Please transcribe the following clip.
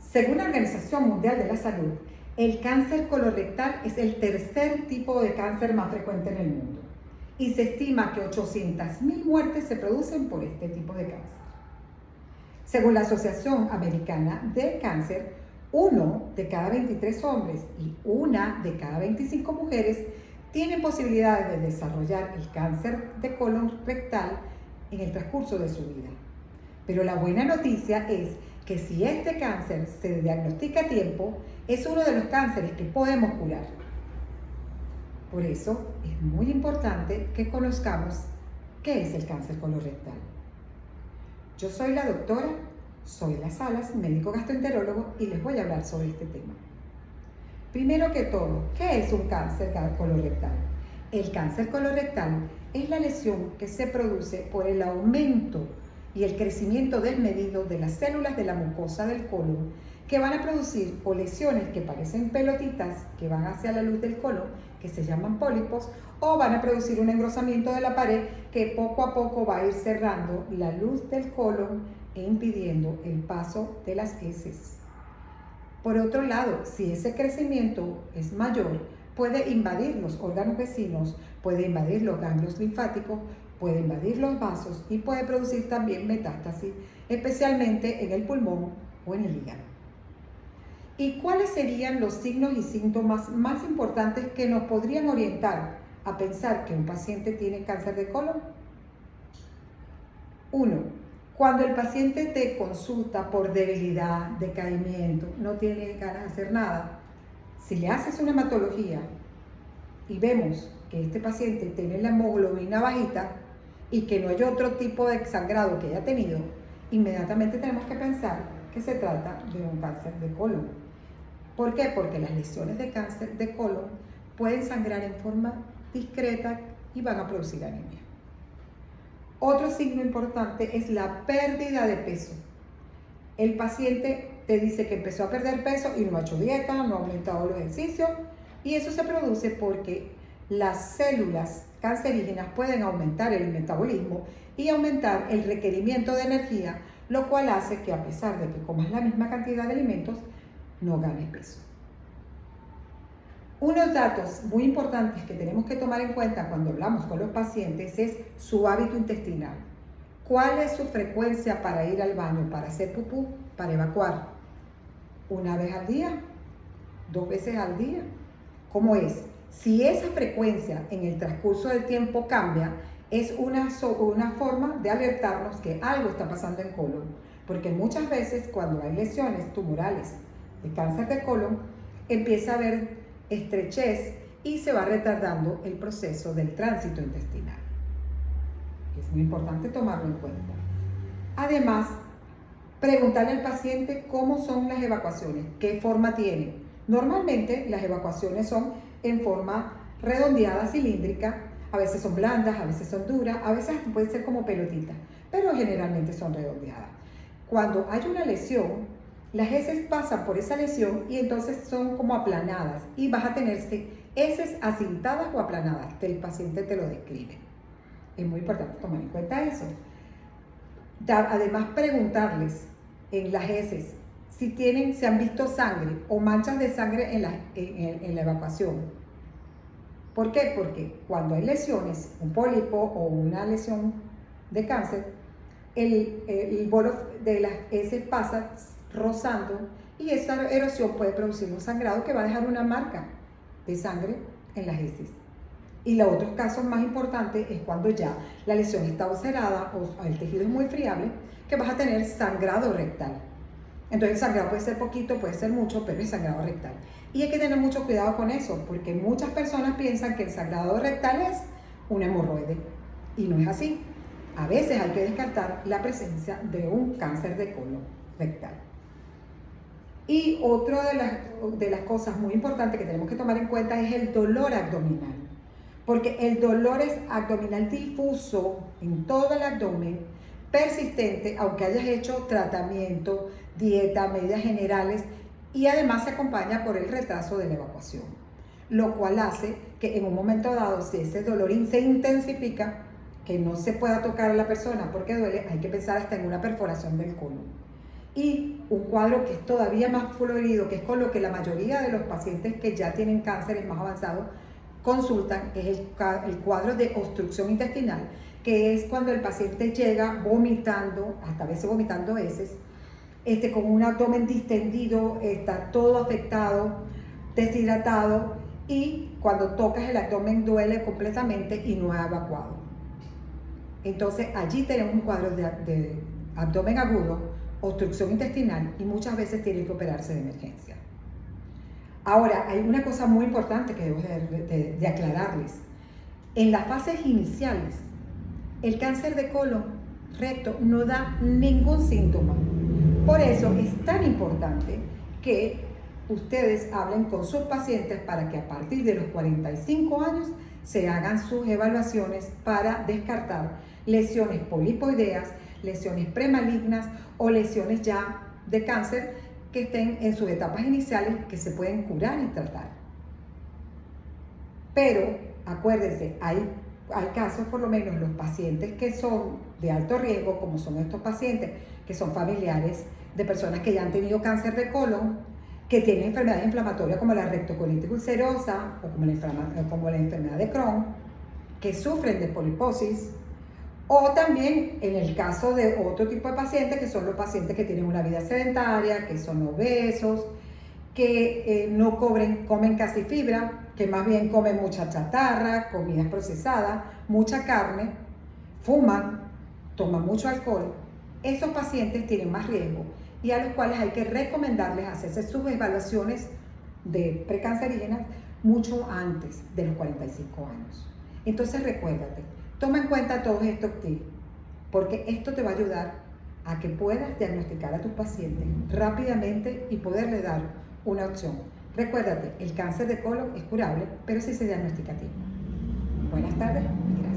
Según la Organización Mundial de la Salud, el cáncer colorectal es el tercer tipo de cáncer más frecuente en el mundo y se estima que 800.000 muertes se producen por este tipo de cáncer. Según la Asociación Americana del Cáncer, 1 de cada 23 hombres y 1 de cada 25 mujeres tienen posibilidades de desarrollar el cáncer de colon rectal en el transcurso de su vida. Pero la buena noticia es que si este cáncer se diagnostica a tiempo, es uno de los cánceres que podemos curar. Por eso es muy importante que conozcamos qué es el cáncer colorectal. Yo soy la doctora Zoila Salas, médico gastroenterólogo, y les voy a hablar sobre este tema. Primero que todo, ¿qué es un cáncer colorectal? El cáncer colorectal es la lesión que se produce por el aumento y el crecimiento desmedido de las células de la mucosa del colon, que van a producir o lesiones que parecen pelotitas que van hacia la luz del colon, que se llaman pólipos, o van a producir un engrosamiento de la pared que poco a poco va a ir cerrando la luz del colon e impidiendo el paso de las heces. Por otro lado, si ese crecimiento es mayor, puede invadir los órganos vecinos, puede invadir los ganglios linfáticos, puede invadir los vasos y puede producir también metástasis, especialmente en el pulmón o en el hígado. ¿Y cuáles serían los signos y síntomas más importantes que nos podrían orientar a pensar que un paciente tiene cáncer de colon? 1. Cuando el paciente te consulta por debilidad, decaimiento, no tiene ganas de hacer nada, si le haces una hematología y vemos que este paciente tiene la hemoglobina bajita y que no hay otro tipo de sangrado que haya tenido, inmediatamente tenemos que pensar que se trata de un cáncer de colon. ¿Por qué? Porque las lesiones de cáncer de colon pueden sangrar en forma discreta y van a producir anemia. Otro signo importante es la pérdida de peso. El paciente te dice que empezó a perder peso y no ha hecho dieta, no ha aumentado los ejercicios, y eso se produce porque las células cancerígenas pueden aumentar el metabolismo y aumentar el requerimiento de energía, lo cual hace que a pesar de que comas la misma cantidad de alimentos, no ganes peso. Unos datos muy importantes que tenemos que tomar en cuenta cuando hablamos con los pacientes es su hábito intestinal. ¿Cuál es su frecuencia para ir al baño, para hacer pupú, para evacuar? ¿Una vez al día? ¿2 veces al día? ¿Cómo es? Si esa frecuencia en el transcurso del tiempo cambia, es una forma de alertarnos que algo está pasando en colon, porque muchas veces cuando hay lesiones tumorales de cáncer de colon, empieza a haber estrechez y se va retardando el proceso del tránsito intestinal. Es muy importante tomarlo en cuenta. Además, preguntarle al paciente cómo son las evacuaciones, qué forma tienen. Normalmente las evacuaciones son en forma redondeada, cilíndrica, a veces son blandas, a veces son duras, a veces pueden ser como pelotitas, pero generalmente son redondeadas. Cuando hay una lesión, las heces pasan por esa lesión y entonces son como aplanadas y vas a tener heces acintadas o aplanadas, el paciente te lo describe. Es muy importante tomar en cuenta eso. Además, preguntarles en las heces si han visto sangre o manchas de sangre en la evacuación. ¿Por qué? Porque cuando hay lesiones, un pólipo o una lesión de cáncer, el bolo de las heces pasa rozando y esa erosión puede producir un sangrado que va a dejar una marca de sangre en las heces. Y los otros casos más importantes es cuando ya la lesión está ulcerada o el tejido es muy friable, que vas a tener sangrado rectal. Entonces el sangrado puede ser poquito, puede ser mucho, pero es sangrado rectal. Y hay que tener mucho cuidado con eso, porque muchas personas piensan que el sangrado rectal es un hemorroide, y no es así. A veces hay que descartar la presencia de un cáncer de colon rectal. Y otra de las cosas muy importantes que tenemos que tomar en cuenta es el dolor abdominal, porque el dolor es abdominal difuso en todo el abdomen, persistente, aunque hayas hecho tratamiento, dieta, medidas generales, y además se acompaña por el retraso de la evacuación, lo cual hace que en un momento dado, si ese dolor se intensifica, que no se pueda tocar a la persona porque duele, hay que pensar hasta en una perforación del colon. Y un cuadro que es todavía más florido, que es con lo que la mayoría de los pacientes que ya tienen cánceres más avanzados consultan, es el cuadro de obstrucción intestinal, que es cuando el paciente llega vomitando, hasta a veces vomitando heces, con un abdomen distendido, está todo afectado, deshidratado, y cuando tocas el abdomen duele completamente y no ha evacuado. Entonces allí tenemos un cuadro de abdomen agudo, obstrucción intestinal, y muchas veces tiene que operarse de emergencia. Ahora, hay una cosa muy importante que debo de aclararles. En las fases iniciales, el cáncer de colon recto no da ningún síntoma. Por eso es tan importante que ustedes hablen con sus pacientes para que a partir de los 45 años se hagan sus evaluaciones para descartar lesiones polipoideas, lesiones premalignas o lesiones ya de cáncer que estén en sus etapas iniciales, que se pueden curar y tratar. Pero acuérdense, hay casos, por lo menos los pacientes que son de alto riesgo, como son estos pacientes que son familiares de personas que ya han tenido cáncer de colon, que tienen enfermedades inflamatorias como la rectocolitis ulcerosa o como la enfermedad de Crohn, que sufren de poliposis, o también en el caso de otro tipo de pacientes, que son los pacientes que tienen una vida sedentaria, que son obesos, que no comen casi fibra, que más bien comen mucha chatarra, comidas procesadas, mucha carne, fuman, toman mucho alcohol. Esos pacientes tienen más riesgo y a los cuales hay que recomendarles hacerse sus evaluaciones de precancerígenas mucho antes de los 45 años. Entonces recuérdate, toma en cuenta todos estos tips, porque esto te va a ayudar a que puedas diagnosticar a tus pacientes rápidamente y poderle dar una opción. Recuérdate, el cáncer de colon es curable, pero si se diagnostica a tiempo. Buenas tardes y gracias.